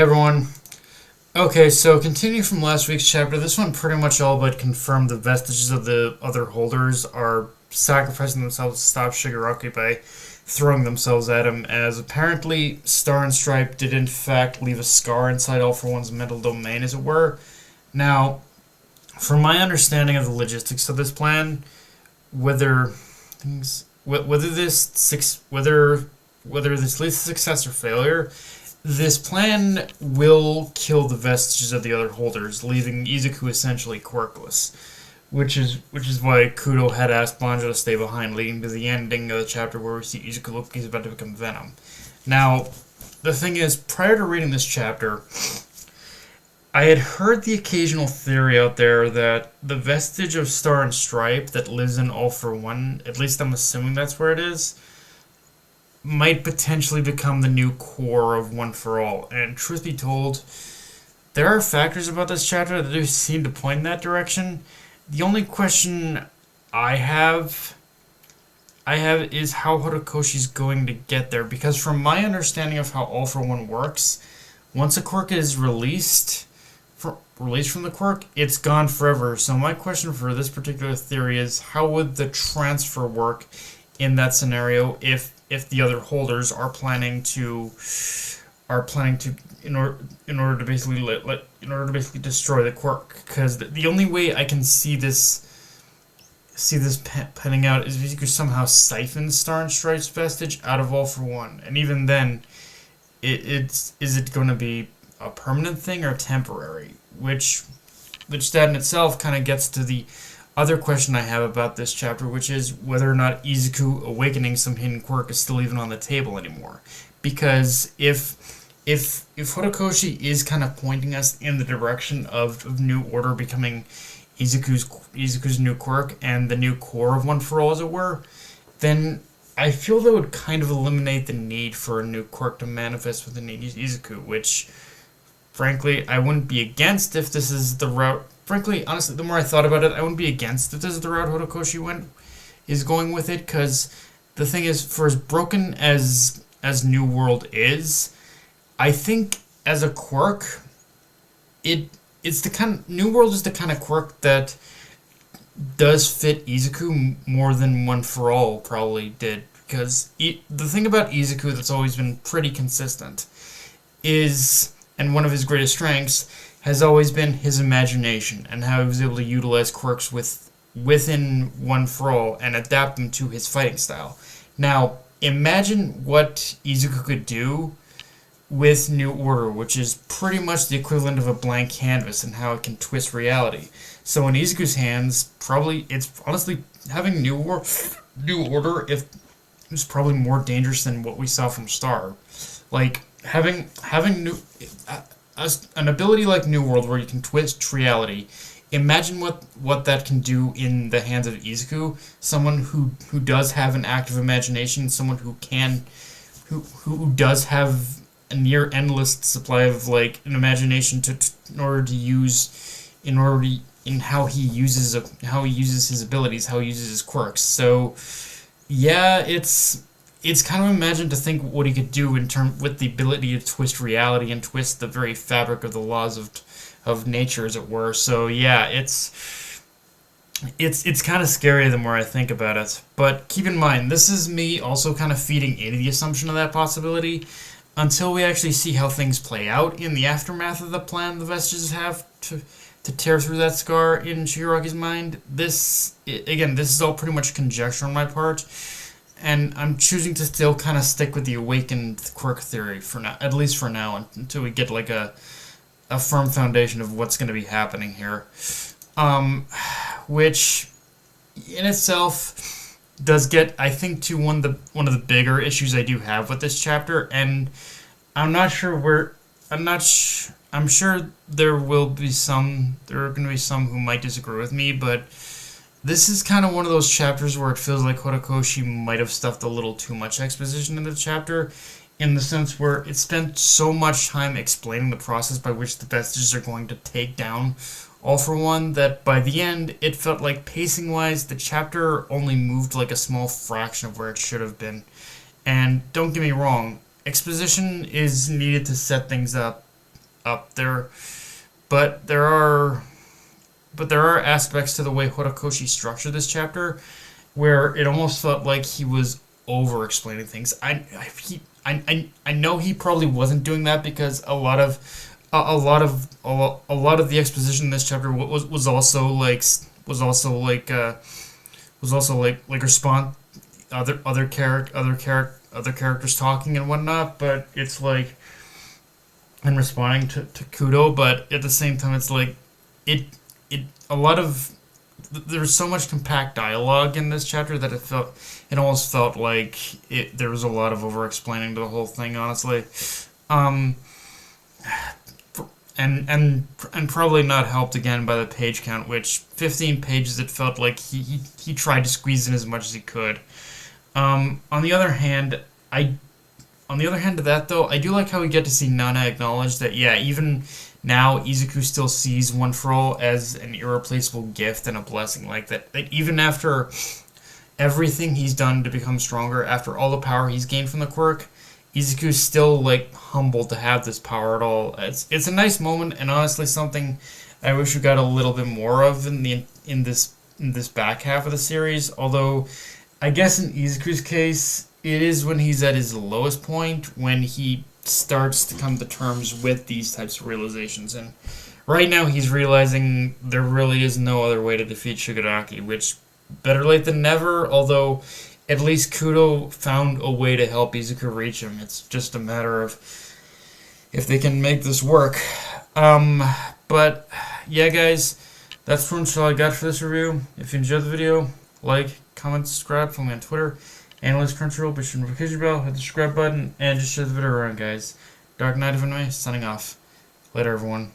everyone. Okay, so continuing from last week's chapter, this one pretty much all but confirmed the vestiges of the other holders are sacrificing themselves to stop Shigaraki by throwing themselves at him, as apparently Star and Stripe did in fact leave a scar inside All For One's mental domain, as it were. Now, from my understanding of the logistics of this plan, whether things whether this leads to success or failure, this plan will kill the vestiges of the other holders, leaving Izuku essentially quirkless. Which is why Kudo had asked Banjo to stay behind, leading to the ending of the chapter where we see Izuku look like he's about to become Venom. Now, the thing is, prior to reading this chapter, I had heard the occasional theory out there that the vestige of Star and Stripe that lives in All For One, at least I'm assuming that's where it is, might potentially become the new core of One For All. And truth be told, there are factors about this chapter that do seem to point in that direction. The only question I have is how Horikoshi's going to get there, because from my understanding of how All For One works, once a quirk is released from the quirk, it's gone forever. So my question for this particular theory is, how would the transfer work in that scenario if the other holders are planning to in order to basically destroy the quirk? Because the only way I can see this panning out is if you could somehow siphon Star and Stripe's vestige out of All For One, and even then, is it going to be a permanent thing or temporary? Which that in itself kind of gets to the other question I have about this chapter, which is whether or not Izuku awakening some hidden quirk is still even on the table anymore. Because if Horikoshi is kind of pointing us in the direction of New Order becoming Izuku's new quirk and the new core of One For All, as it were, then I feel that would kind of eliminate the need for a new quirk to manifest within Izuku, which, frankly, I wouldn't be against if this is the route. Frankly, honestly, the more I thought about it, I wouldn't be against if this is the route Horikoshi is going with it, because the thing is, for as broken as New World is, I think as a quirk, it's the kind New World is the kind of quirk that does fit Izuku more than One For All probably did, because the thing about Izuku that's always been pretty consistent is, and one of his greatest strengths, has always been his imagination and how he was able to utilize quirks within One For All and adapt them to his fighting style. Now, imagine what Izuku could do with New Order, which is pretty much the equivalent of a blank canvas and how it can twist reality. So in Izuku's hands, probably it's honestly having New Order if it's probably more dangerous than what we saw from Star. Like having an ability like New World where you can twist reality. Imagine what that can do in the hands of Izuku, someone who does have an active imagination, someone who does have a near endless supply of like an imagination in how he uses his abilities, how he uses his quirks. So yeah, it's kind of imagined to think what he could do with the ability to twist reality and twist the very fabric of the laws of nature, as it were. So yeah, it's kind of scary the more I think about it. But keep in mind, this is me also kind of feeding into the assumption of that possibility until we actually see how things play out in the aftermath of the plan the vestiges have to tear through that scar in Shigaraki's mind. This is all pretty much conjecture on my part. And I'm choosing to still kind of stick with the awakened quirk theory for now, at least for now, until we get like a firm foundation of what's going to be happening here. Which in itself does get, I think, to one of the bigger issues I do have with this chapter, and I'm sure there are going to be some who might disagree with me, but this is kind of one of those chapters where it feels like Horikoshi might have stuffed a little too much exposition in the chapter, in the sense where it spent so much time explaining the process by which the vestiges are going to take down All For One that by the end, it felt like pacing-wise, the chapter only moved like a small fraction of where it should have been. And don't get me wrong, exposition is needed to set things up up there, but there are aspects to the way Horikoshi structured this chapter where it almost felt like he was over explaining things. I know he probably wasn't doing that because a lot of the exposition in this chapter was also like respond other characters talking and whatnot, but it's like and responding to Kudo, but at the same time it's like it a lot of there's so much compact dialogue in this chapter that it almost felt like there was a lot of over explaining to the whole thing, honestly. Um, and probably not helped again by the page count, which 15 pages it felt like he tried to squeeze in as much as he could. On the other hand, to that though, I do like how we get to see Nana acknowledge that yeah, even now Izuku still sees One for All as an irreplaceable gift and a blessing, like that even after everything he's done to become stronger, after all the power he's gained from the quirk, Izuku's still like humbled to have this power at all. It's a nice moment, and honestly something I wish we got a little bit more of in this back half of the series. Although I guess in Izuku's case, it is when he's at his lowest point when he starts to come to terms with these types of realizations. And right now he's realizing there really is no other way to defeat Shigaraki, which better late than never, although at least Kudo found a way to help Izuku reach him. It's just a matter of if they can make this work. But yeah, guys, that's pretty much all I got for this review. If you enjoyed the video, like, comment, subscribe, follow me on Twitter, Analyst Crunchyroll, push the notification bell, hit the subscribe button, and just share the video around, guys. Dark Knight of Anime, signing off. Later, everyone.